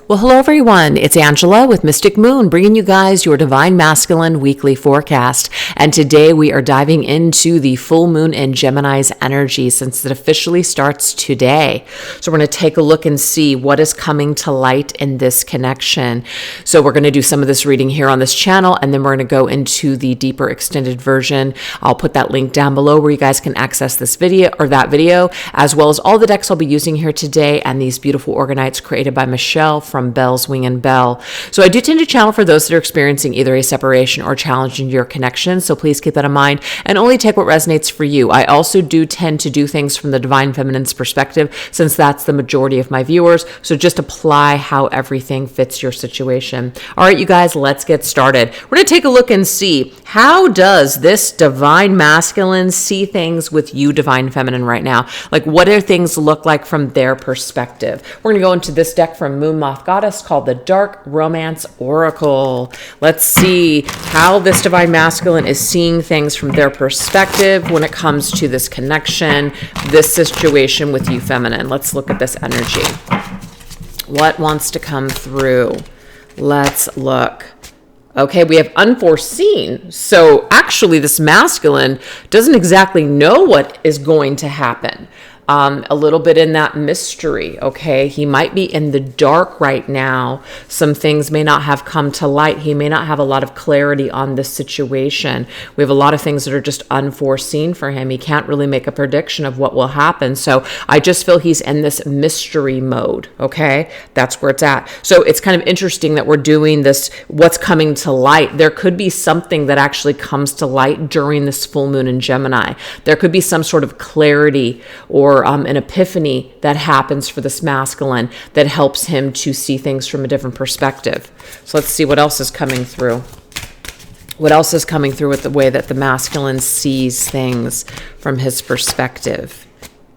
Well, hello everyone. It's Angela with Mystic Moon, bringing you guys your Divine Masculine weekly forecast. And today we are diving into the full moon in Gemini's energy since it officially starts today. So we're going to take a look and see what is coming to light in this connection. So we're going to do some of this reading here on this channel, and then we're going to go into the deeper extended version. I'll put that link down below where you guys can access this video or that video, as well as all the decks I'll be using here today and these beautiful Orgonites created by Michele from Bell's Wing and Bell. So I do tend to channel for those that are experiencing either a separation or challenge in your connection. So please keep that in mind and only take what resonates for you. I also do tend to do things from the Divine Feminine's perspective since that's the majority of my viewers. So just apply how everything fits your situation. All right, you guys, let's get started. We're going to take a look and see, how does this Divine Masculine see things with you, Divine Feminine, right now? Like, what do things look like from their perspective? We're going to go into this deck from Moon Moth Goddess called the Dark Romance Oracle. Let's see how this Divine Masculine is seeing things from their perspective when it comes to this connection, this situation with you, Feminine. Let's look at this energy. What wants to come through? Let's look. Okay, we have unforeseen. So actually this masculine doesn't exactly know what is going to happen. A little bit in that mystery, okay? He might be in the dark right now. Some things may not have come to light. He may not have a lot of clarity on this situation. We have a lot of things that are just unforeseen for him. He can't really make a prediction of what will happen. So I just feel he's in this mystery mode, okay? That's where it's at. So it's kind of interesting that we're doing this, what's coming to light. There could be something that actually comes to light during this full moon in Gemini. There could be some sort of clarity or an epiphany that happens for this masculine that helps him to see things from a different perspective. So let's see what else is coming through. What else is coming through with the way that the masculine sees things from his perspective?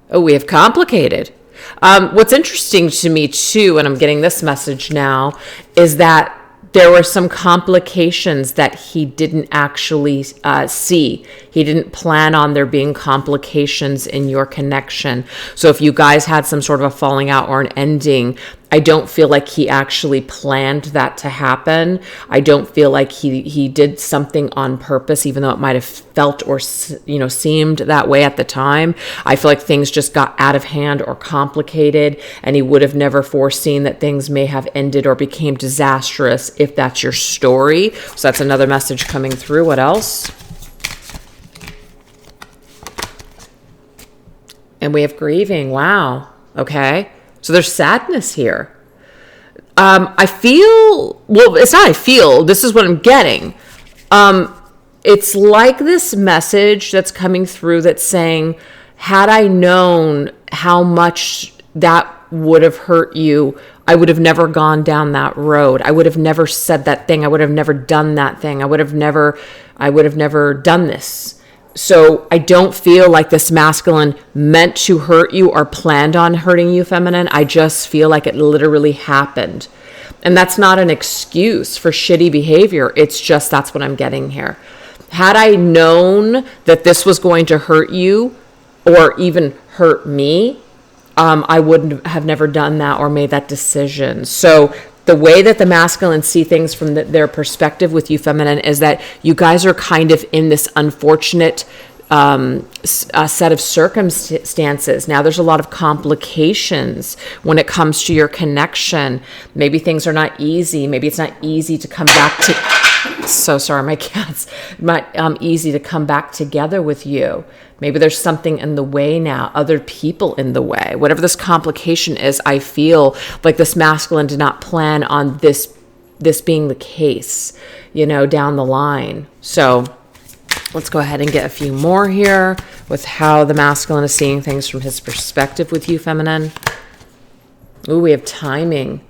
Oh, we have complicated. What's interesting to me too, and I'm getting this message now, is that there were some complications that he didn't actually see. He didn't plan on there being complications in your connection. So if you guys had some sort of a falling out or an ending, I don't feel like he actually planned that to happen. I don't feel like he did something on purpose, even though it might have felt or seemed that way at the time. I feel like things just got out of hand or complicated, and he would have never foreseen that things may have ended or became disastrous if that's your story. So that's another message coming through. What else? And we have grieving. Wow. Okay. So there's sadness here. I feel, well, it's not I feel, this is what I'm getting. It's like this message that's coming through that's saying, had I known how much that would have hurt you, I would have never gone down that road. I would have never said that thing. I would have never done that thing. I would have never done this. So I don't feel like this masculine meant to hurt you or planned on hurting you, Feminine. I just feel like it literally happened. And that's not an excuse for shitty behavior. It's just, that's what I'm getting here. Had I known that this was going to hurt you or even hurt me, I wouldn't have never done that or made that decision. So the way that the masculine see things from their perspective with you, Feminine, is that you guys are kind of in this unfortunate set of circumstances. Now there's a lot of complications when it comes to your connection. Maybe things are not easy. Maybe it's not easy to come back to, so sorry, my cats, not easy to come back together with you. Maybe there's something in the way now, other people in the way. Whatever this complication is, I feel like this masculine did not plan on this being the case, down the line. So let's go ahead and get a few more here with how the masculine is seeing things from his perspective with you, Feminine. Ooh, we have timing.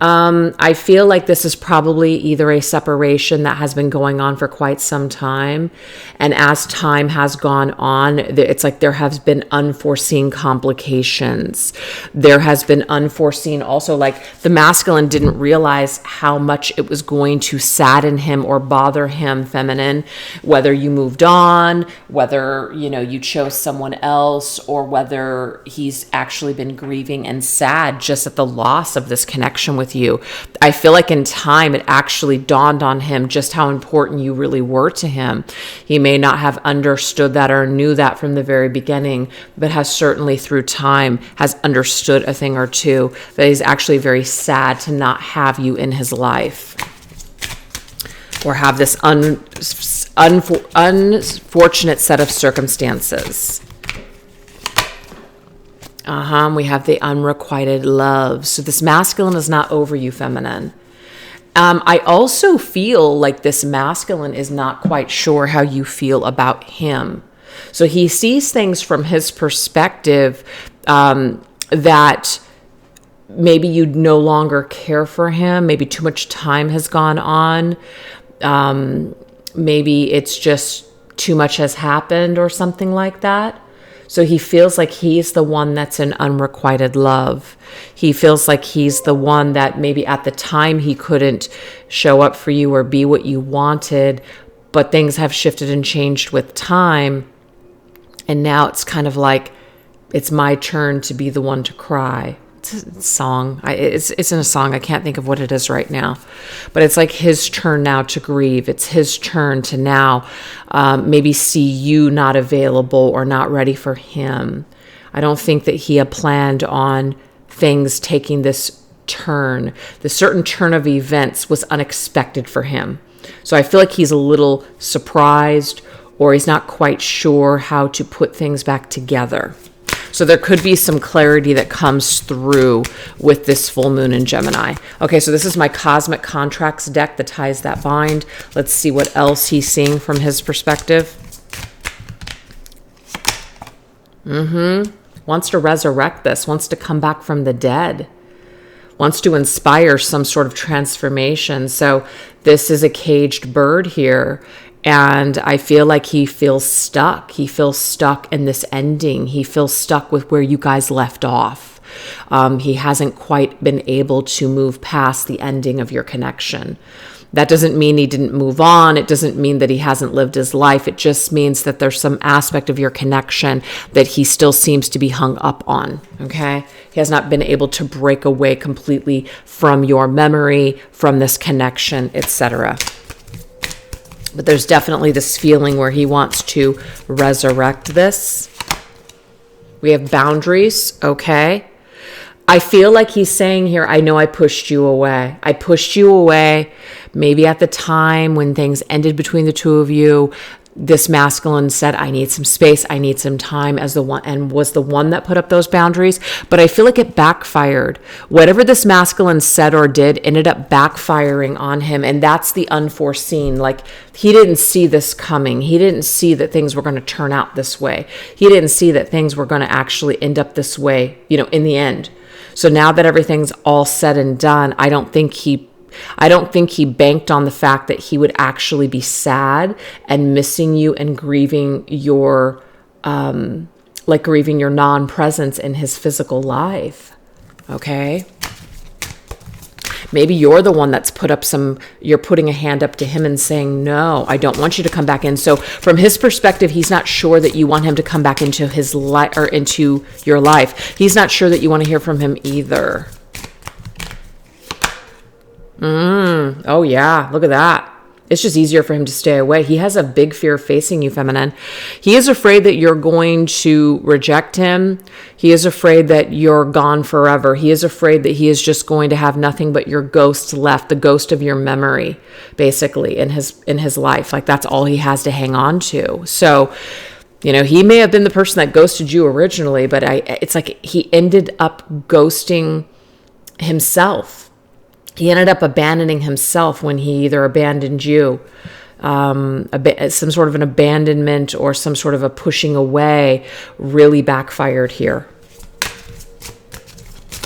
I feel like this is probably either a separation that has been going on for quite some time. And as time has gone on, it's like there has been unforeseen complications. There has been unforeseen also, like the masculine didn't realize how much it was going to sadden him or bother him, Feminine, whether you moved on, whether, you chose someone else, or whether he's actually been grieving and sad just at the loss of this connection with with you. I feel like in time, it actually dawned on him just how important you really were to him. He may not have understood that or knew that from the very beginning, but has certainly through time has understood a thing or two, that he's actually very sad to not have you in his life, or have this unfortunate set of circumstances. We have the unrequited love. So this masculine is not over you, feminine. I also feel like this masculine is not quite sure how you feel about him. So he sees things from his perspective that maybe you no longer care for him. Maybe too much time has gone on. Maybe it's just too much has happened or something like that. So he feels like he's the one that's in unrequited love. He feels like he's the one that maybe at the time he couldn't show up for you or be what you wanted, but things have shifted and changed with time. And now it's kind of like, it's my turn to be the one to cry. It's a song. It's in a song. I can't think of what it is right now. But it's like his turn now to grieve. It's his turn to now maybe see you not available or not ready for him. I don't think that he had planned on things taking this turn. The certain turn of events was unexpected for him. So I feel like he's a little surprised, or he's not quite sure how to put things back together. So there could be some clarity that comes through with this full moon in Gemini. Okay, so this is my Cosmic Contracts deck, the ties that bind. Let's see what else he's seeing from his perspective. Wants to resurrect this, wants to come back from the dead, wants to inspire some sort of transformation. So this is a caged bird here. And I feel like he feels stuck. He feels stuck in this ending. He feels stuck with where you guys left off. He hasn't quite been able to move past the ending of your connection. That doesn't mean he didn't move on. It doesn't mean that he hasn't lived his life. It just means that there's some aspect of your connection that he still seems to be hung up on, okay? He has not been able to break away completely from your memory, from this connection, etc. But there's definitely this feeling where he wants to resurrect this. We have boundaries, okay? I feel like he's saying here, I know I pushed you away. I pushed you away. Maybe at the time when things ended between the two of you, this masculine said, I need some space, I need some time, as the one, and was the one that put up those boundaries. But I feel like it backfired. Whatever this masculine said or did ended up backfiring on him. And that's the unforeseen. Like, he didn't see this coming. He didn't see that things were going to turn out this way. He didn't see that things were going to actually end up this way, in the end. So now that everything's all said and done, I don't think he banked on the fact that he would actually be sad and missing you and grieving your non-presence in his physical life. Okay? Maybe you're the one that's you're putting a hand up to him and saying, no, I don't want you to come back in. So from his perspective, he's not sure that you want him to come back into his life or into your life. He's not sure that you want to hear from him either. Oh yeah, look at that. It's just easier for him to stay away. He has a big fear of facing you, feminine. He is afraid that you're going to reject him. He is afraid that you're gone forever. He is afraid that he is just going to have nothing but your ghost left, the ghost of your memory, basically, in his life. Like, that's all he has to hang on to. So, he may have been the person that ghosted you originally, but it's like he ended up ghosting himself. He ended up abandoning himself when he either abandoned you, some sort of an abandonment or some sort of a pushing away really backfired here.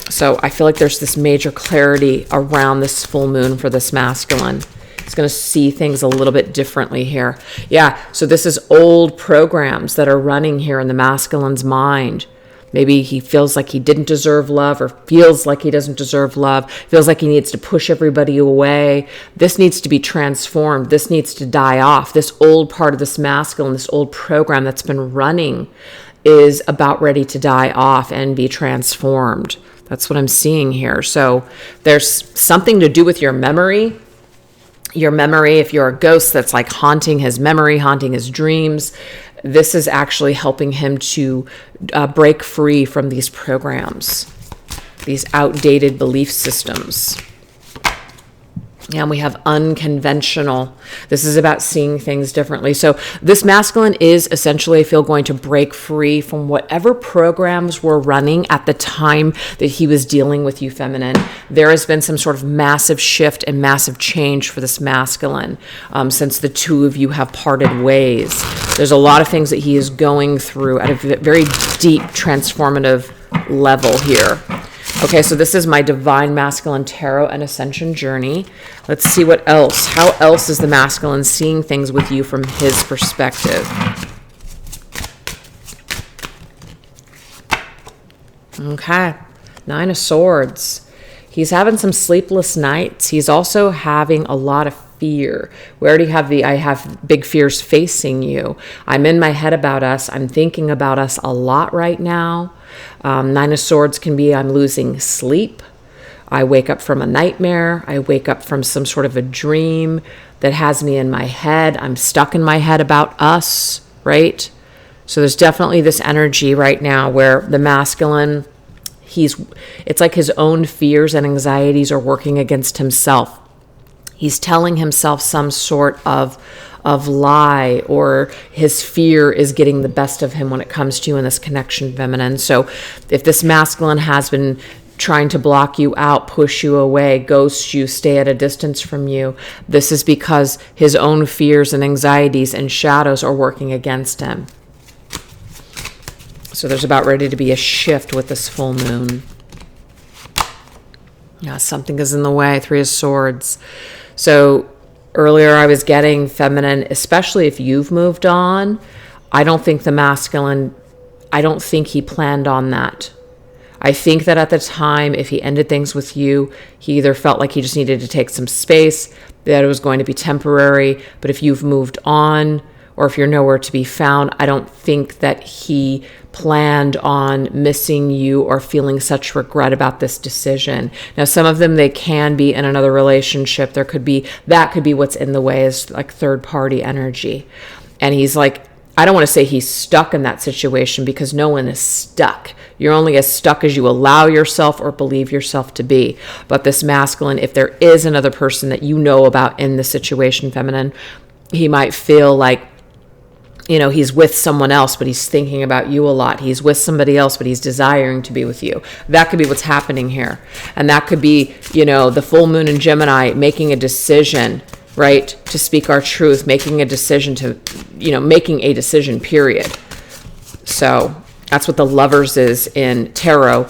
So I feel like there's this major clarity around this full moon for this masculine. He's going to see things a little bit differently here. Yeah, so this is old programs that are running here in the masculine's mind. Maybe he feels like he didn't deserve love, or feels like he doesn't deserve love, feels like he needs to push everybody away. This needs to be transformed. This needs to die off. This old part of this masculine, this old program that's been running, is about ready to die off and be transformed. That's what I'm seeing here. So there's something to do with your memory. Your memory, if you're a ghost that's like haunting his memory, haunting his dreams, this is actually helping him to break free from these programs, these outdated belief systems. And we have unconventional. This is about seeing things differently. So this masculine is essentially, I feel, going to break free from whatever programs were running at the time that he was dealing with you, feminine. There has been some sort of massive shift and massive change for this masculine since the two of you have parted ways. There's a lot of things that he is going through at a very deep, transformative level here. Okay, so this is my Divine Masculine Tarot and Ascension journey. Let's see what else. How else is the masculine seeing things with you from his perspective? Okay, 9 of Swords. He's having some sleepless nights. He's also having a lot of fear. We already have I have big fears facing you. I'm in my head about us. I'm thinking about us a lot right now. 9 of Swords can be I'm losing sleep. I wake up from a nightmare. I wake up from some sort of a dream that has me in my head. I'm stuck in my head about us, right? So there's definitely this energy right now where the masculine, it's like his own fears and anxieties are working against himself. He's telling himself some sort of lie, or his fear is getting the best of him when it comes to you in this connection, feminine. So if this masculine has been trying to block you out, push you away, ghost you, stay at a distance from you, this is because his own fears and anxieties and shadows are working against him. So there's about ready to be a shift with this full moon. Yeah, something is in the way. 3 of Swords. So earlier I was getting feminine, especially if you've moved on. I don't think the masculine, I don't think he planned on that. I think that at the time, if he ended things with you, he either felt like he just needed to take some space, that it was going to be temporary. But if you've moved on, or if you're nowhere to be found, I don't think that he planned on missing you or feeling such regret about this decision. Now, some of them, they can be in another relationship. That could be what's in the way, is like third party energy. And he's like, I don't want to say he's stuck in that situation, because no one is stuck. You're only as stuck as you allow yourself or believe yourself to be. But this masculine, if there is another person that you know about in the situation, feminine, he might feel like, you know, he's with someone else, but he's thinking about you a lot. He's with somebody else, but he's desiring to be with you. That could be what's happening here. And that could be, you know, the full moon in Gemini making a decision, right, to speak our truth, making a decision to, you know, making a decision, period. So that's what the Lovers is in tarot.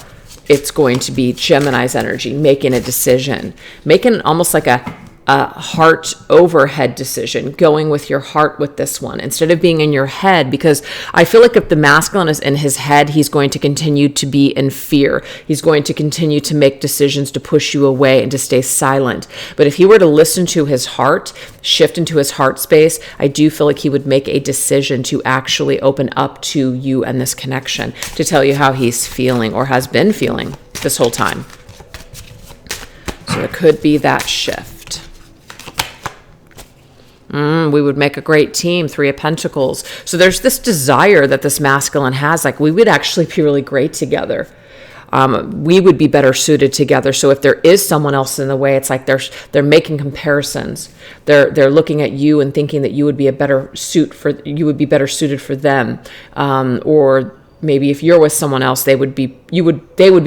It's going to be Gemini's energy, making a decision, making almost like a heart overhead decision, going with your heart with this one instead of being in your head. Because I feel like if the masculine is in his head, he's going to continue to be in fear. He's going to continue to make decisions to push you away and to stay silent. But if he were to listen to his heart, shift into his heart space, I do feel like he would make a decision to actually open up to you and this connection, to tell you how he's feeling or has been feeling this whole time. So it could be that shift. We would make a great team. 3 of Pentacles. So there's this desire that this masculine has, like we would actually be really great together. We would be better suited together. So if there is someone else in the way, it's like they're making comparisons. They're looking at you and thinking that you would be better suited for them, or maybe if you're with someone else, they would be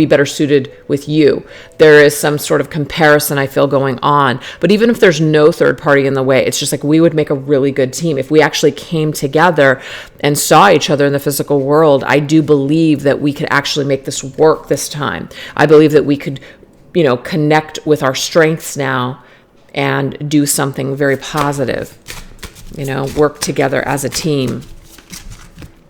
better suited with you. There is some sort of comparison I feel going on. But even if there's no third party in the way, it's just like we would make a really good team. If we actually came together and saw each other in the physical world, I do believe that we could actually make this work this time. I believe that we could, you know, connect with our strengths now and do something very positive, you know, work together as a team.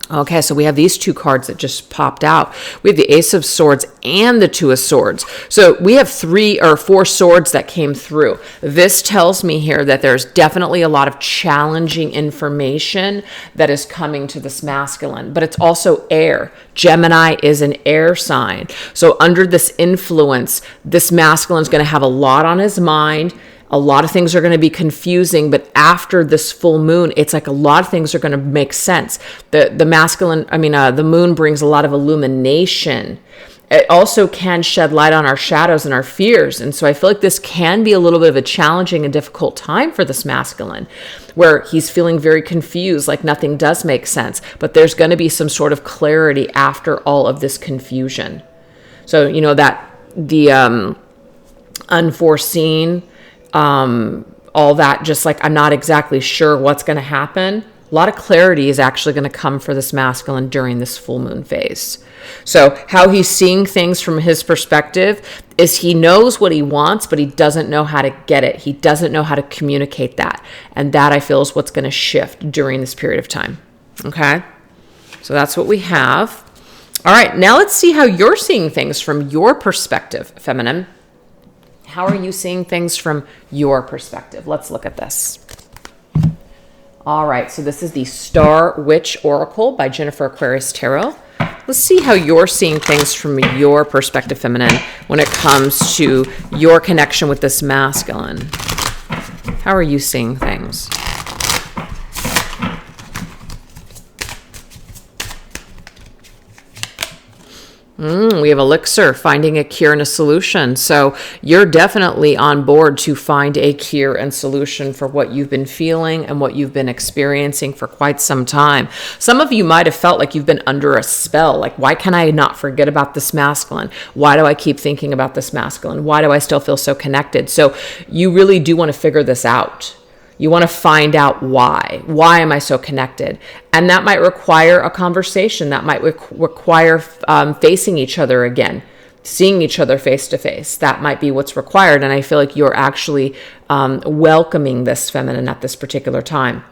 Okay, so we have these two cards that just popped out. We have the Ace of Swords and the Two of Swords. So we have 3 or 4 swords that came through. This tells me here that there's definitely a lot of challenging information that is coming to this masculine, but it's also air. Gemini is an air sign. So under this influence, this masculine is going to have a lot on his mind. A lot of things are going to be confusing, but after this full moon, it's like a lot of things are going to make sense. The moon brings a lot of illumination. It also can shed light on our shadows and our fears. And so I feel like this can be a little bit of a challenging and difficult time for this masculine, where he's feeling very confused, like nothing does make sense, but there's going to be some sort of clarity after all of this confusion. So, that the unforeseen, all that, just like, I'm not exactly sure what's going to happen. A lot of clarity is actually going to come for this masculine during this full moon phase. So how he's seeing things from his perspective is he knows what he wants, but he doesn't know how to get it. He doesn't know how to communicate that. And that, I feel, is what's going to shift during this period of time. Okay. So that's what we have. All right. Now let's see how you're seeing things from your perspective, feminine. How are you seeing things from your perspective? Let's look at this. All right, so this is the Star Witch Oracle by Jennifer Aquarius Tarot. Let's see how you're seeing things from your perspective, feminine, when it comes to your connection with this masculine. How are you seeing things? We have Elixir, finding a cure and a solution. So you're definitely on board to find a cure and solution for what you've been feeling and what you've been experiencing for quite some time. Some of you might have felt like you've been under a spell. Like, why can I not forget about this masculine? Why do I keep thinking about this masculine? Why do I still feel so connected? So you really do want to figure this out. You want to find out why. Why am I so connected? And that might require a conversation. That might require facing each other again, seeing each other face to face. That might be what's required. And I feel like you're actually welcoming this feminine at this particular time.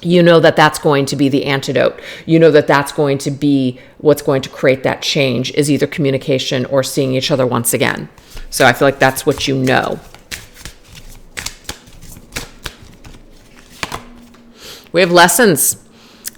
You know that that's going to be the antidote. You know that that's going to be what's going to create that change, is either communication or seeing each other once again. So I feel like that's what you know. We have lessons,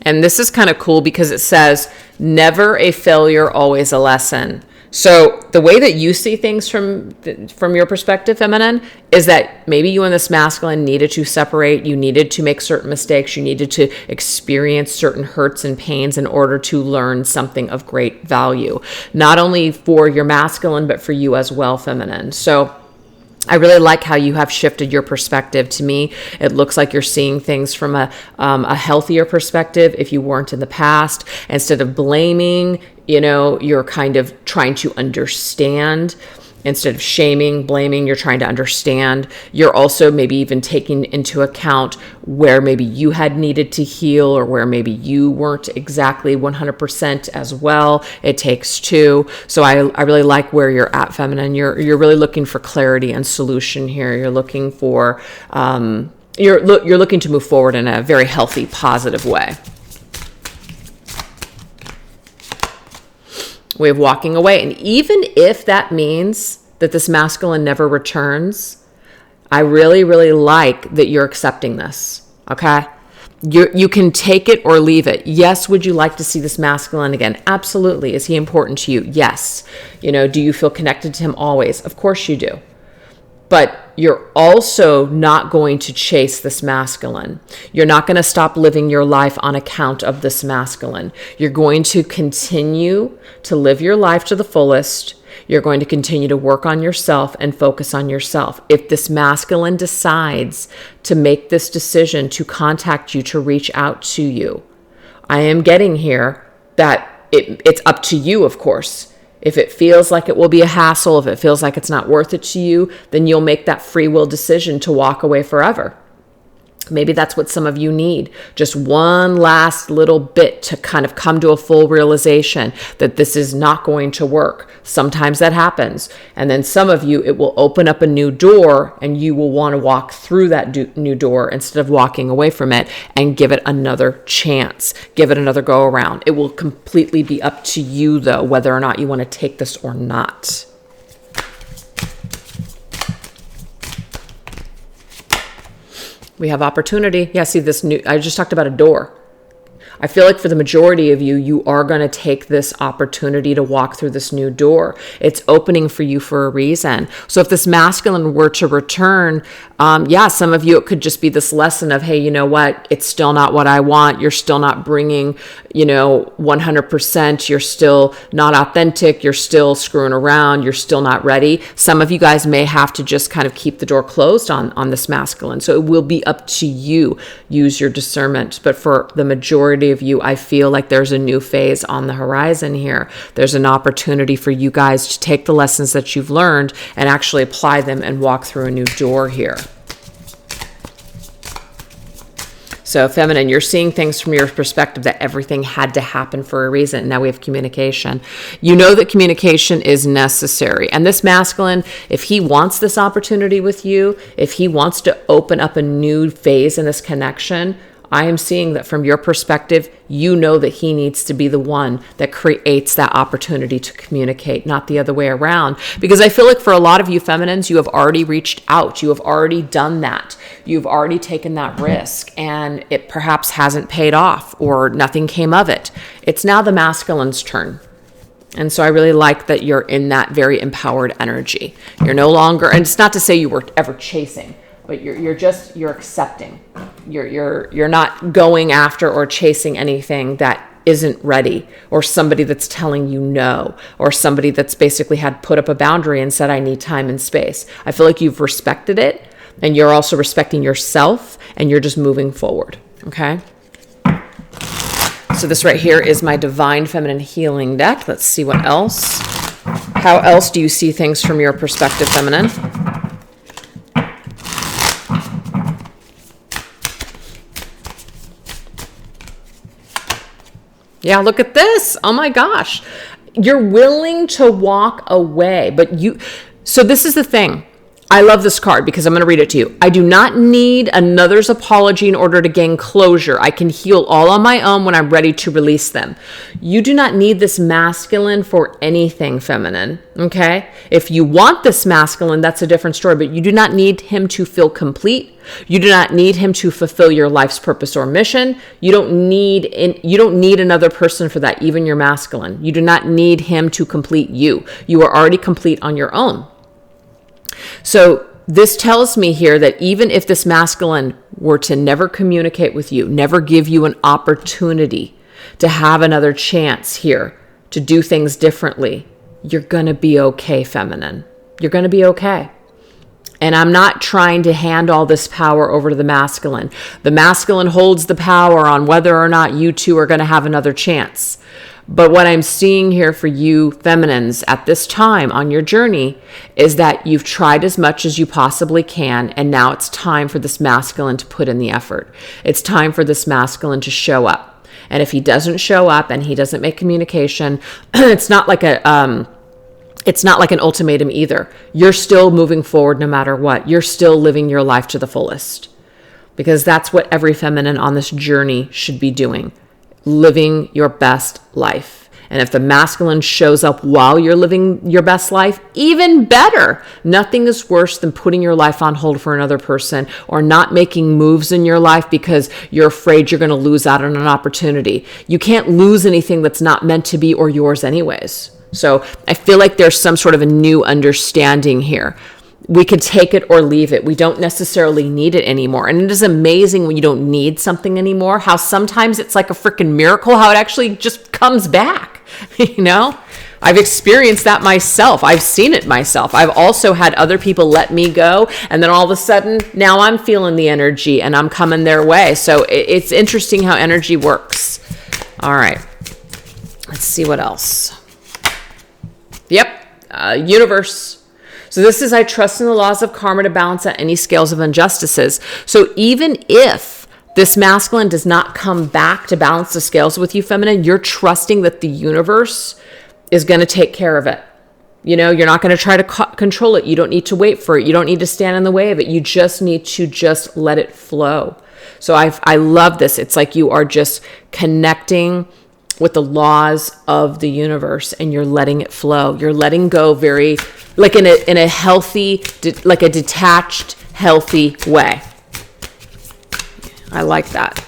and this is kind of cool because it says, never a failure, always a lesson. So the way that you see things from your perspective, feminine, is that maybe you and this masculine needed to separate. You needed to make certain mistakes. You needed to experience certain hurts and pains in order to learn something of great value, not only for your masculine, but for you as well, feminine. So I really like how you have shifted your perspective. To me, it looks like you're seeing things from a healthier perspective if you weren't in the past. Instead of blaming, you're kind of trying to understand. Instead of shaming, blaming, you're trying to understand. You're also maybe even taking into account where maybe you had needed to heal, or where maybe you weren't exactly 100% as well. It takes two. So I really like where you're at, feminine. You're really looking for clarity and solution here. You're looking for you're looking to move forward in a very healthy, positive way. We have walking away. And even if that means that this masculine never returns, I really, really like that you're accepting this. Okay. You can take it or leave it. Yes. Would you like to see this masculine again? Absolutely. Is he important to you? Yes. Do you feel connected to him always? Of course you do. But you're also not going to chase this masculine. You're not going to stop living your life on account of this masculine. You're going to continue to live your life to the fullest. You're going to continue to work on yourself and focus on yourself. If this masculine decides to make this decision to contact you, to reach out to you, I am getting here that it's up to you, of course. If it feels like it will be a hassle, if it feels like it's not worth it to you, then you'll make that free will decision to walk away forever. Maybe that's what some of you need. Just one last little bit to kind of come to a full realization that this is not going to work. Sometimes that happens. And then some of you, it will open up a new door and you will want to walk through that new door instead of walking away from it and give it another chance. Give it another go around. It will completely be up to you though, whether or not you want to take this or not. We have opportunity. Yeah, see this new, I just talked about a door. I feel like for the majority of you, you are going to take this opportunity to walk through this new door. It's opening for you for a reason. So if this masculine were to return, some of you, it could just be this lesson of, hey, you know what? It's still not what I want. You're still not bringing, 100%. You're still not authentic. You're still screwing around. You're still not ready. Some of you guys may have to just kind of keep the door closed on this masculine. So it will be up to you. Use your discernment. But for the majority of you, I feel like there's a new phase on the horizon here. There's an opportunity for you guys to take the lessons that you've learned and actually apply them and walk through a new door here. So feminine, you're seeing things from your perspective that everything had to happen for a reason. Now we have communication. You know that communication is necessary. And this masculine, if he wants this opportunity with you, if he wants to open up a new phase in this connection, I am seeing that from your perspective, you know that he needs to be the one that creates that opportunity to communicate, not the other way around. Because I feel like for a lot of you feminines, you have already reached out. You have already done that. You've already taken that risk and it perhaps hasn't paid off or nothing came of it. It's now the masculine's turn. And so I really like that you're in that very empowered energy. You're no longer, and it's not to say you were ever chasing, but you're accepting. You're not going after or chasing anything that isn't ready, or somebody that's telling you no, or somebody that's basically had put up a boundary and said, I need time and space. I feel like you've respected it, and you're also respecting yourself, and you're just moving forward, okay? So this right here is my Divine Feminine Healing deck. Let's see what else. How else do you see things from your perspective, feminine? Yeah, look at this. Oh my gosh. You're willing to walk away, so this is the thing. I love this card because I'm going to read it to you. I do not need another's apology in order to gain closure. I can heal all on my own when I'm ready to release them. You do not need this masculine for anything, feminine. Okay? If you want this masculine, that's a different story, but you do not need him to feel complete. You do not need him to fulfill your life's purpose or mission. You don't need another person for that, even your masculine. You do not need him to complete you. You are already complete on your own. So this tells me here that even if this masculine were to never communicate with you, never give you an opportunity to have another chance here to do things differently, you're going to be okay, feminine. You're going to be okay. And I'm not trying to hand all this power over to the masculine. The masculine holds the power on whether or not you two are going to have another chance. But what I'm seeing here for you feminines at this time on your journey is that you've tried as much as you possibly can, and now it's time for this masculine to put in the effort. It's time for this masculine to show up. And if he doesn't show up and he doesn't make communication, it's not like an ultimatum either. You're still moving forward no matter what. You're still living your life to the fullest. Because that's what every feminine on this journey should be doing. Living your best life. And if the masculine shows up while you're living your best life, even better. Nothing is worse than putting your life on hold for another person or not making moves in your life because you're afraid you're going to lose out on an opportunity. You can't lose anything that's not meant to be or yours anyways. So I feel like there's some sort of a new understanding here. We could take it or leave it. We don't necessarily need it anymore. And it is amazing when you don't need something anymore, how sometimes it's like a freaking miracle, how it actually just comes back, I've experienced that myself. I've seen it myself. I've also had other people let me go. And then all of a sudden, now I'm feeling the energy and I'm coming their way. So it's interesting how energy works. All right. Let's see what else. Yep. Universe. So this is, I trust in the laws of karma to balance out any scales of injustices. So even if this masculine does not come back to balance the scales with you, feminine, you're trusting that the universe is going to take care of it. You know, you're not going to try to control it. You don't need to wait for it. You don't need to stand in the way of it. You just need to just let it flow. So I love this. It's like you are just connecting with the laws of the universe and you're letting it flow. You're letting go very, like in a healthy, like a detached, healthy way. I like that.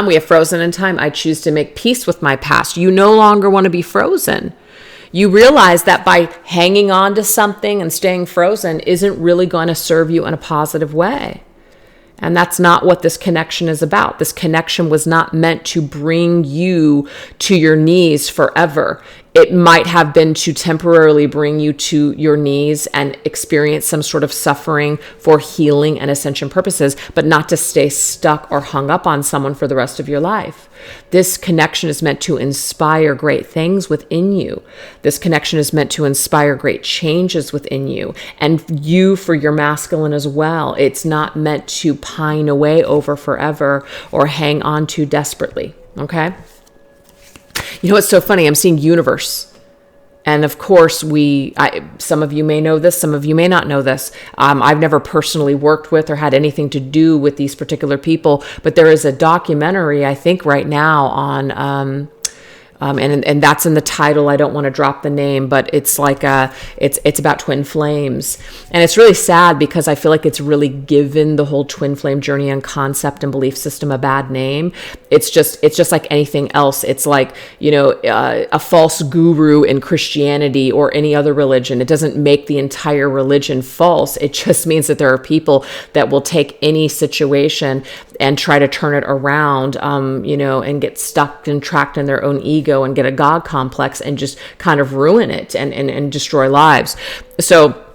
We have frozen in time. I choose to make peace with my past. You no longer want to be frozen. You realize that by hanging on to something and staying frozen isn't really going to serve you in a positive way. And that's not what this connection is about. This connection was not meant to bring you to your knees forever. It might have been to temporarily bring you to your knees and experience some sort of suffering for healing and ascension purposes, but not to stay stuck or hung up on someone for the rest of your life. This connection is meant to inspire great things within you. This connection is meant to inspire great changes within you, and you for your masculine as well. It's not meant to pine away over forever or hang on to desperately. Okay? You know what's so funny? I'm seeing universe. And of course, some of you may know this, some of you may not know this. I've never personally worked with or had anything to do with these particular people, but there is a documentary, I think right now on, and that's in the title. I don't want to drop the name, but it's like it's about twin flames, and it's really sad because I feel like it's really given the whole twin flame journey and concept and belief system a bad name. It's just like anything else. It's like, you know, a false guru in Christianity or any other religion. It doesn't make the entire religion false. It just means that there are people that will take any situation and try to turn it around, you know, and get stuck and trapped in their own ego and get a God complex and just kind of ruin it and destroy lives. So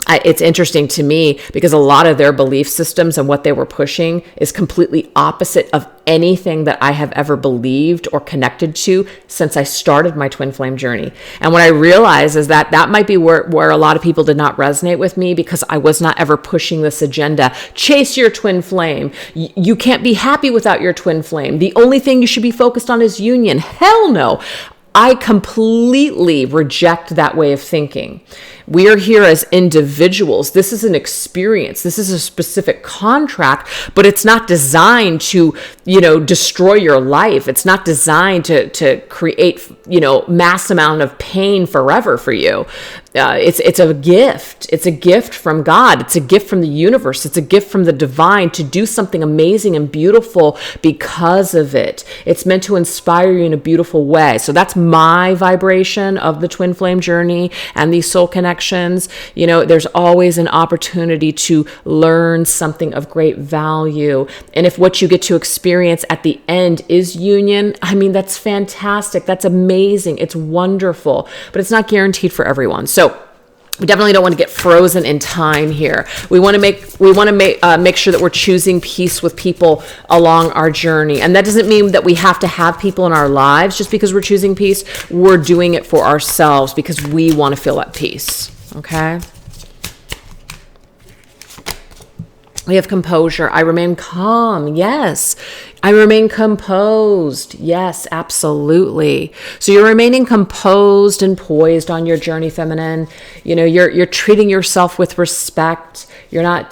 it's interesting to me because a lot of their belief systems and what they were pushing is completely opposite of anything that I have ever believed or connected to since I started my twin flame journey. And what I realized is that might be where a lot of people did not resonate with me because I was not ever pushing this agenda. Chase your twin flame. You can't be happy without your twin flame. The only thing you should be focused on is union. Hell no. I completely reject that way of thinking. We are here as individuals. This is an experience. This is a specific contract, but it's not designed to, you know, destroy your life. It's not designed to create, you know, mass amount of pain forever for you. It's a gift. It's a gift from God. It's a gift from the universe. It's a gift from the divine to do something amazing and beautiful because of it. It's meant to inspire you in a beautiful way. So that's my vibration of the twin flame journey and these soul connections. You know, there's always an opportunity to learn something of great value. And if what you get to experience at the end is union, I mean, that's fantastic. That's amazing. It's wonderful, but it's not guaranteed for everyone. So we definitely don't want to get frozen in time here. We want to make sure that we're choosing peace with people along our journey. And that doesn't mean that we have to have people in our lives just because we're choosing peace. We're doing it for ourselves because we want to feel at peace. Okay? We have composure. I remain calm. Yes. I remain composed. Yes, absolutely. So you're remaining composed and poised on your journey, feminine. You know, you're treating yourself with respect. You're not,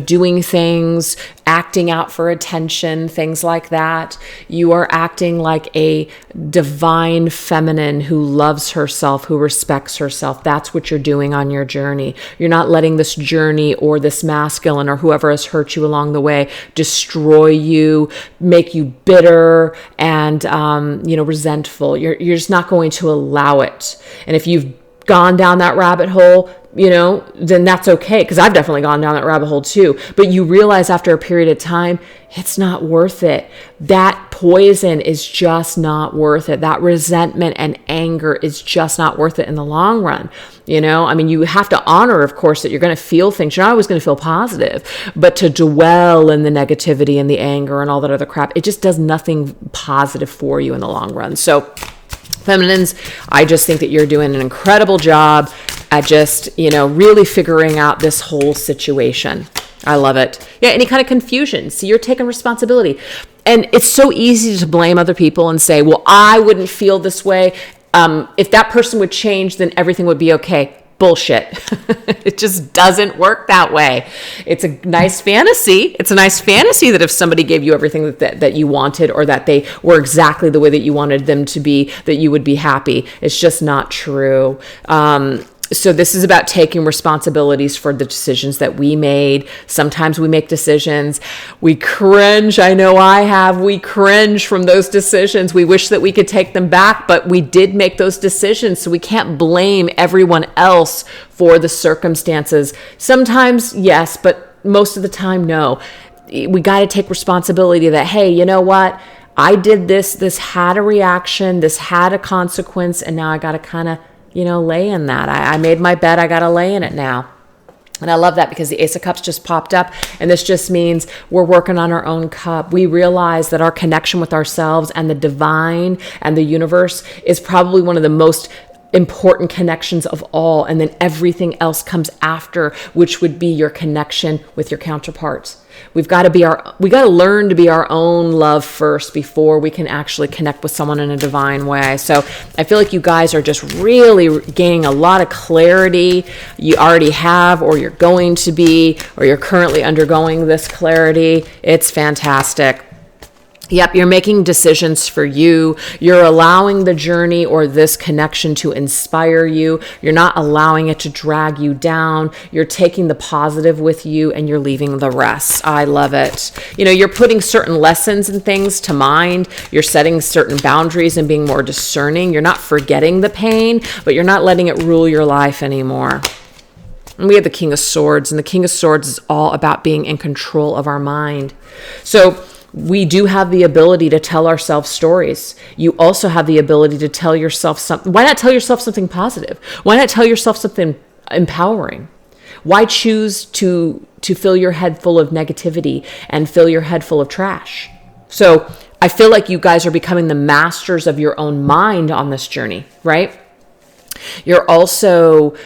doing things, acting out for attention, things like that. You are acting like a divine feminine who loves herself, who respects herself. That's what you're doing on your journey. You're not letting this journey or this masculine or whoever has hurt you along the way destroy you, make you bitter and, resentful. You're just not going to allow it. And if you've gone down that rabbit hole, then that's okay. Because I've definitely gone down that rabbit hole too. But you realize after a period of time, it's not worth it. That poison is just not worth it. That resentment and anger is just not worth it in the long run. You have to honor, of course, that you're going to feel things. You're not always going to feel positive, but to dwell in the negativity and the anger and all that other crap, it just does nothing positive for you in the long run. So Feminines, I just think that you're doing an incredible job at just, really figuring out this whole situation. I love it. Yeah, any kind of confusion. See, you're taking responsibility. And it's so easy to blame other people and say, well, I wouldn't feel this way. If that person would change, then everything would be okay. Bullshit. It just doesn't work that way. It's a nice fantasy. It's a nice fantasy that if somebody gave you everything that you wanted, or that they were exactly the way that you wanted them to be, that you would be happy. It's just not true. So this is about taking responsibilities for the decisions that we made. Sometimes we make decisions. We cringe. I know I have. We cringe from those decisions. We wish that we could take them back, but we did make those decisions. So we can't blame everyone else for the circumstances. Sometimes, yes, but most of the time, no. We got to take responsibility that, hey, you know what? I did this. This had a reaction. This had a consequence. And now I got to kind of lay in that. I made my bed. I got to lay in it now. And I love that because the Ace of Cups just popped up. And this just means we're working on our own cup. We realize that our connection with ourselves and the divine and the universe is probably one of the most important connections of all. And then everything else comes after, which would be your connection with your counterparts. We got to learn to be our own love first before we can actually connect with someone in a divine way. So I feel like you guys are just really gaining a lot of clarity. You already have, or you're going to be, or you're currently undergoing this clarity. It's fantastic. Yep, you're making decisions for you. You're allowing the journey or this connection to inspire you. You're not allowing it to drag you down. You're taking the positive with you and you're leaving the rest. I love it. You're putting certain lessons and things to mind. You're setting certain boundaries and being more discerning. You're not forgetting the pain, but you're not letting it rule your life anymore. And we have the King of Swords, and the King of Swords is all about being in control of our mind. So we do have the ability to tell ourselves stories. You also have the ability to tell yourself something. Why not tell yourself something positive? Why not tell yourself something empowering? Why choose to fill your head full of negativity and fill your head full of trash? So I feel like you guys are becoming the masters of your own mind on this journey, right? You're also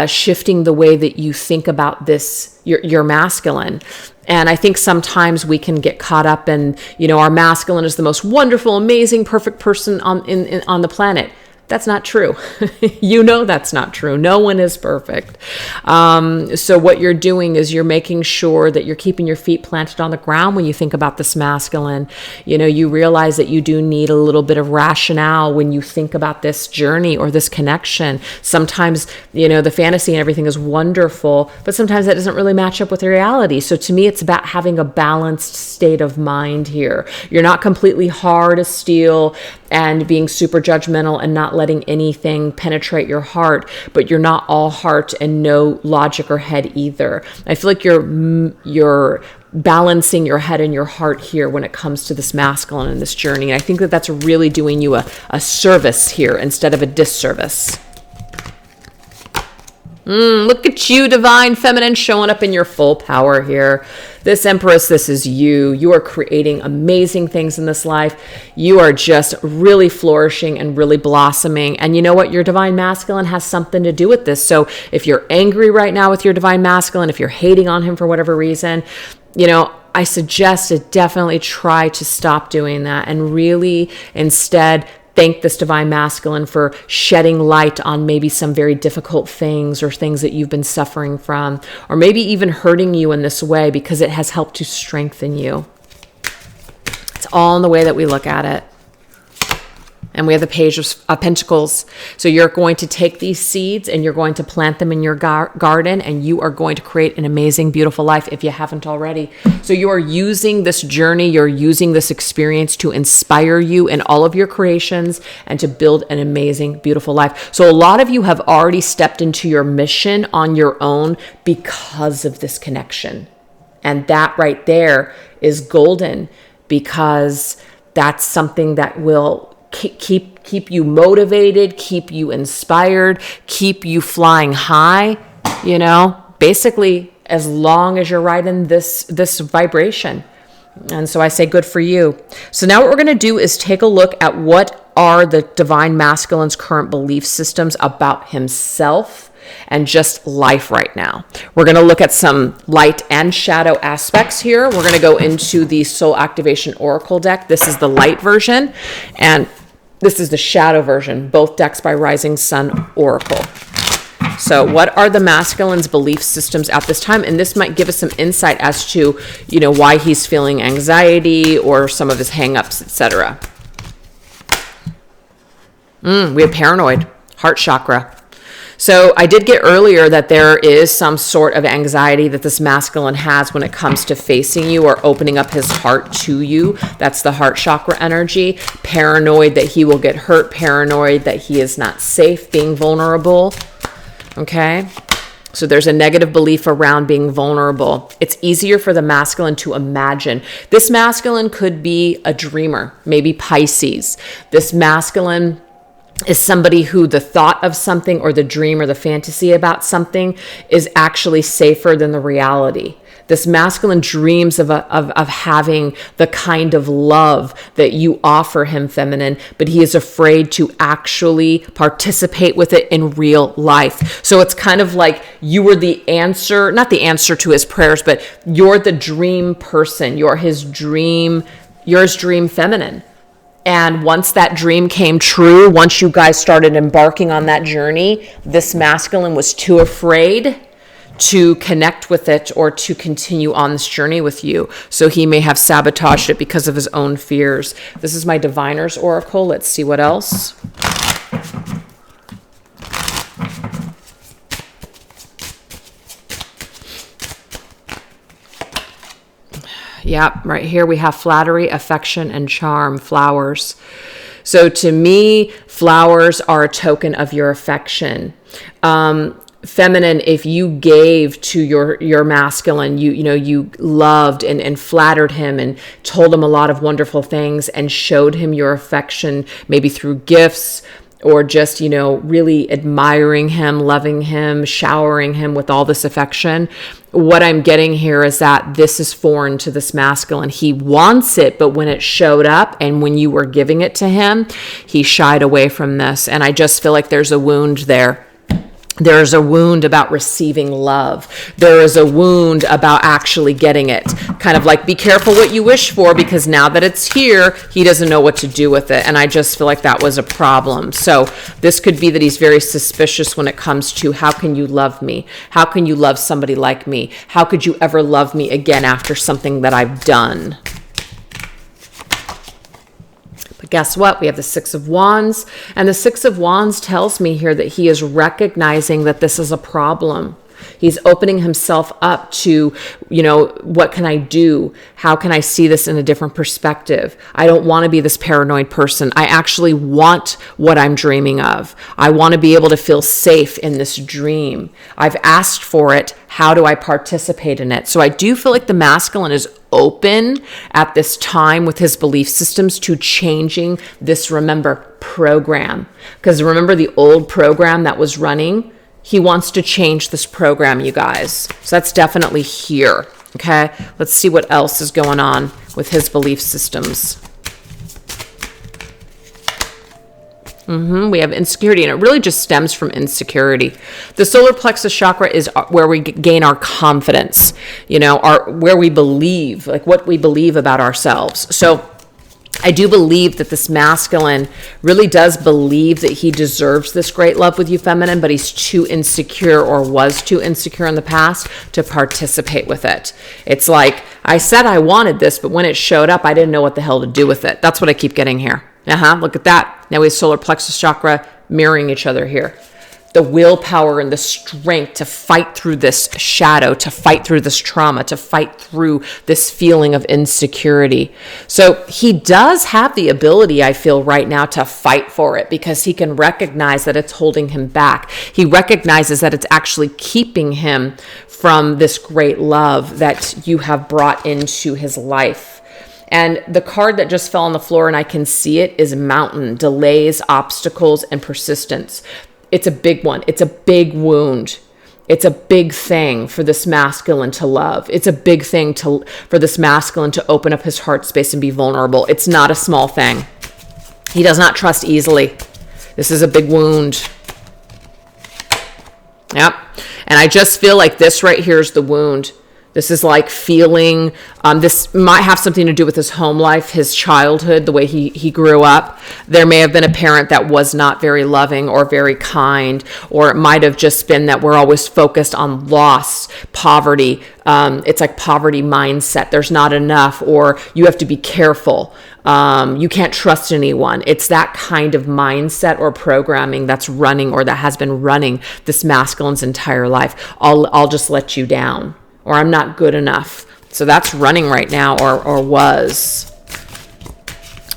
shifting the way that you think about this, your masculine. And I think sometimes we can get caught up in, our masculine is the most wonderful, amazing, perfect person on the planet. That's not true. That's not true. No one is perfect. So what you're doing is you're making sure that you're keeping your feet planted on the ground when you think about this masculine. You realize that you do need a little bit of rationale when you think about this journey or this connection. Sometimes, the fantasy and everything is wonderful, but sometimes that doesn't really match up with reality. So to me, it's about having a balanced state of mind here. You're not completely hard as steel and being super judgmental and not letting anything penetrate your heart, but you're not all heart and no logic or head either. I feel like you're balancing your head and your heart here when it comes to this masculine and this journey. And I think that that's really doing you a service here instead of a disservice. Look at you, divine feminine, showing up in your full power here. This Empress, this is you. You are creating amazing things in this life. You are just really flourishing and really blossoming. And you know what? Your divine masculine has something to do with this. So if you're angry right now with your divine masculine, if you're hating on him for whatever reason, I suggest to definitely try to stop doing that and really instead thank this divine masculine for shedding light on maybe some very difficult things or things that you've been suffering from, or maybe even hurting you in this way because it has helped to strengthen you. It's all in the way that we look at it. And we have the Page of Pentacles. So you're going to take these seeds and you're going to plant them in your garden, and you are going to create an amazing, beautiful life if you haven't already. So you are using this journey, you're using this experience to inspire you in all of your creations and to build an amazing, beautiful life. So a lot of you have already stepped into your mission on your own because of this connection. And that right there is golden, because that's something that will keep you motivated, keep you inspired, keep you flying high, basically as long as you're riding this vibration. And so I say good for you. So now what we're going to do is take a look at what are the divine masculine's current belief systems about himself and just life right now? We're going to look at some light and shadow aspects here. We're going to go into the Soul Activation Oracle deck. This is the light version, and this is the shadow version, both decks by Rising Sun Oracle. So what are the masculine's belief systems at this time? And this might give us some insight as to, you know, why he's feeling anxiety or some of his hangups, etc. We have paranoid, heart chakra. So I did get earlier that there is some sort of anxiety that this masculine has when it comes to facing you or opening up his heart to you. That's the heart chakra energy. Paranoid that he will get hurt. Paranoid that he is not safe being vulnerable. Okay. So there's a negative belief around being vulnerable. It's easier for the masculine to imagine. This masculine could be a dreamer, maybe Pisces. This masculine is somebody who the thought of something or the dream or the fantasy about something is actually safer than the reality. This masculine dreams of having the kind of love that you offer him, feminine, but he is afraid to actually participate with it in real life. So it's kind of like you were the answer, not the answer to his prayers, but you're the dream person. You're his dream feminine. And once that dream came true, once you guys started embarking on that journey, this masculine was too afraid to connect with it or to continue on this journey with you. So he may have sabotaged it because of his own fears. This is my Diviner's Oracle. Let's see what else. Yeah, right here we have flattery, affection, and charm, flowers. So to me, flowers are a token of your affection. Feminine, if you gave to your masculine, you loved and flattered him and told him a lot of wonderful things and showed him your affection, maybe through gifts or just, really admiring him, loving him, showering him with all this affection. What I'm getting here is that this is foreign to this masculine. He wants it, but when it showed up and when you were giving it to him, he shied away from this. And I just feel like there's a wound there. There is a wound about receiving love. There is a wound about actually getting it. Kind of like, be careful what you wish for, because now that it's here, he doesn't know what to do with it. And I just feel like that was a problem. So this could be that he's very suspicious when it comes to, how can you love me? How can you love somebody like me? How could you ever love me again after something that I've done? But guess what? We have the Six of Wands, and the Six of Wands tells me here that he is recognizing that this is a problem. He's opening himself up to, what can I do? How can I see this in a different perspective? I don't want to be this paranoid person. I actually want what I'm dreaming of. I want to be able to feel safe in this dream. I've asked for it. How do I participate in it? So I do feel like the masculine is open at this time with his belief systems to changing this, program. Because remember the old program that was running? He wants to change this program, you guys. So that's definitely here. Okay, let's see what else is going on with his belief systems. We have insecurity, and it really just stems from insecurity. The solar plexus chakra is where we gain our confidence, where we believe, like what we believe about ourselves. So I do believe that this masculine really does believe that he deserves this great love with you, feminine, but he's too insecure or was too insecure in the past to participate with it. It's like, I said I wanted this, but when it showed up, I didn't know what the hell to do with it. That's what I keep getting here. Look at that. Now we have solar plexus chakra mirroring each other here. The willpower and the strength to fight through this shadow, to fight through this trauma, to fight through this feeling of insecurity. So he does have the ability, I feel right now, to fight for it, because he can recognize that it's holding him back. He recognizes that it's actually keeping him from this great love that you have brought into his life. And the card that just fell on the floor, and I can see it, is mountain, delays, obstacles, and persistence. It's a big one. It's a big wound. It's a big thing for this masculine to love. It's a big thing for this masculine to open up his heart space and be vulnerable. It's not a small thing. He does not trust easily. This is a big wound. Yep. And I just feel like this right here is the wound. This is like feeling, this might have something to do with his home life, his childhood, the way he grew up. There may have been a parent that was not very loving or very kind, or it might have just been that we're always focused on loss, poverty. It's like poverty mindset. There's not enough, or you have to be careful. You can't trust anyone. It's that kind of mindset or programming that's running, or that has been running this masculine's entire life. I'll just let you down. Or I'm not good enough. So that's running right now, or was.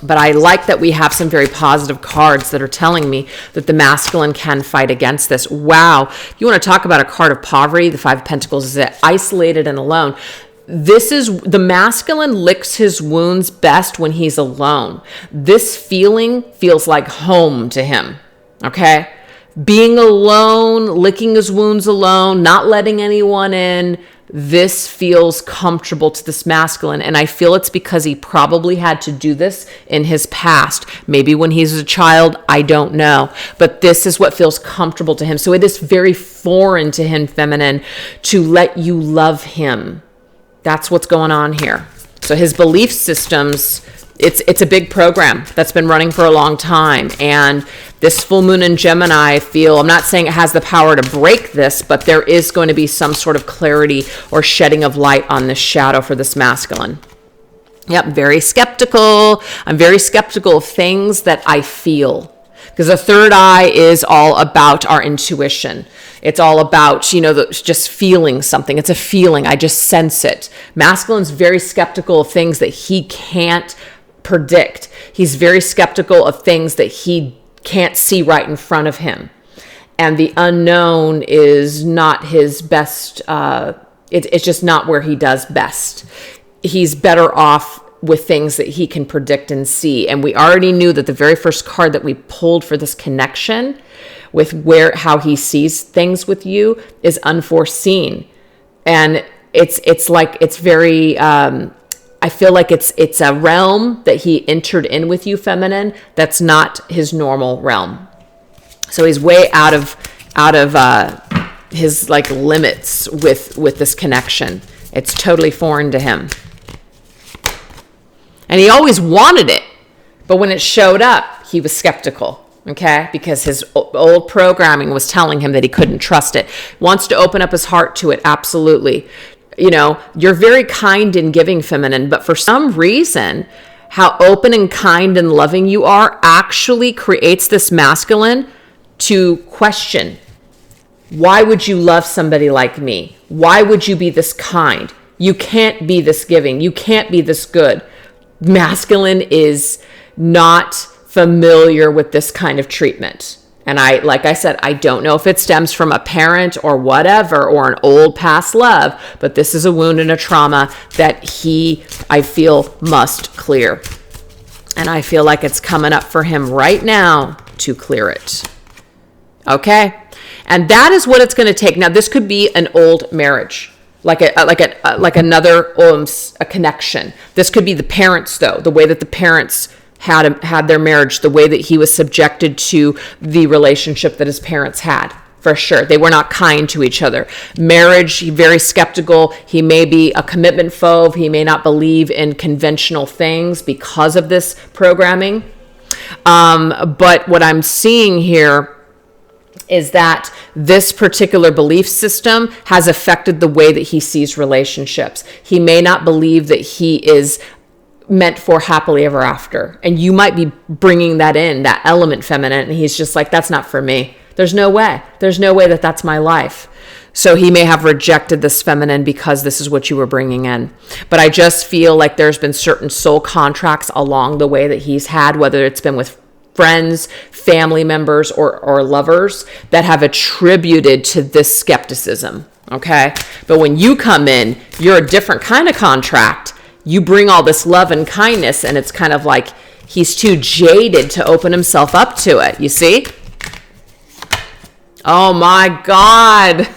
But I like that we have some very positive cards that are telling me that the masculine can fight against this. Wow. You want to talk about a card of poverty? The Five of Pentacles is isolated and alone. This is, the masculine licks his wounds best when he's alone. This feeling feels like home to him. Okay? Being alone, licking his wounds alone, not letting anyone in. This feels comfortable to this masculine, and I feel it's because he probably had to do this in his past. Maybe when he was a child, I don't know. But this is what feels comfortable to him. So it is very foreign to him, feminine, to let you love him. That's what's going on here. So his belief systems, it's a big program that's been running for a long time. And this full moon in Gemini, I feel, I'm not saying it has the power to break this, but there is going to be some sort of clarity or shedding of light on this shadow for this masculine. Yep, very skeptical. I'm very skeptical of things that I feel. Because the third eye is all about our intuition. It's all about, just feeling something. It's a feeling. I just sense it. Masculine's very skeptical of things that he can't predict. He's very skeptical of things that he can't see right in front of him. And the unknown is not his best. It's just not where he does best. He's better off with things that he can predict and see. And we already knew that the very first card that we pulled for this connection with how he sees things with you is unforeseen. And it's very, I feel like it's a realm that he entered in with you, feminine, that's not his normal realm. So he's way out of his like limits with this connection. It's totally foreign to him. And he always wanted it, but when it showed up, he was skeptical, okay? Because his old programming was telling him that he couldn't trust it. Wants to open up his heart to it, absolutely. You're very kind and giving, feminine, but for some reason, how open and kind and loving you are actually creates this masculine to question. Why would you love somebody like me? Why would you be this kind? You can't be this giving. You can't be this good. Masculine is not familiar with this kind of treatment. And like I said, I don't know if it stems from a parent or whatever, or an old past love, but this is a wound and a trauma that I feel, must clear. And I feel like it's coming up for him right now to clear it. Okay? And that is what it's going to take. Now, this could be an old marriage. Like another a connection. This could be the parents, though, the way that the parents had their marriage, the way that he was subjected to the relationship that his parents had, for sure. They were not kind to each other. Marriage, very skeptical. He may be a commitment phobe. He may not believe in conventional things because of this programming. But what I'm seeing here is that this particular belief system has affected the way that he sees relationships. He may not believe that he is meant for happily ever after. And you might be bringing that in, that element, feminine, and he's just like, that's not for me. There's no way. There's no way that that's my life. So he may have rejected this feminine because this is what you were bringing in. But I just feel like there's been certain soul contracts along the way that he's had, whether it's been with friends, family members, or lovers, that have attributed to this skepticism, okay? But when you come in, you're a different kind of contract. You bring all this love and kindness, and it's kind of like he's too jaded to open himself up to it, you see? Oh my God.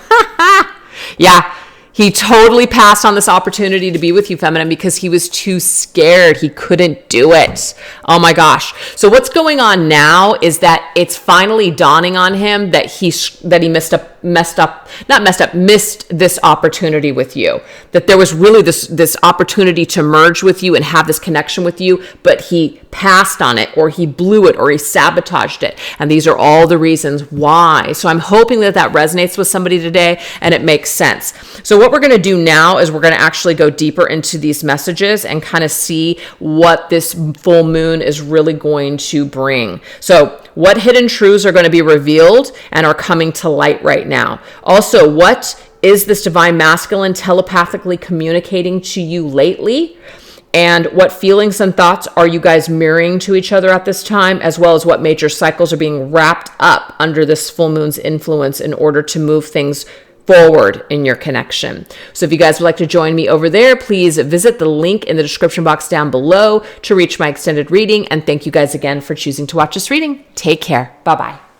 Yeah, He totally passed on this opportunity to be with you, feminine, because he was too scared. He couldn't do it. Oh my gosh. So what's going on now is that it's finally dawning on him that he missed this opportunity with you. That there was really this opportunity to merge with you and have this connection with you, but he passed on it, or he blew it, or he sabotaged it. And these are all the reasons why. So I'm hoping that resonates with somebody today and it makes sense. So what we're going to do now is we're going to actually go deeper into these messages and kind of see what this full moon is really going to bring. So what hidden truths are going to be revealed and are coming to light right now? Also, what is this divine masculine telepathically communicating to you lately? And what feelings and thoughts are you guys mirroring to each other at this time, as well as what major cycles are being wrapped up under this full moon's influence in order to move things forward in your connection. So if you guys would like to join me over there, please visit the link in the description box down below to reach my extended reading. And thank you guys again for choosing to watch this reading. Take care. Bye-bye.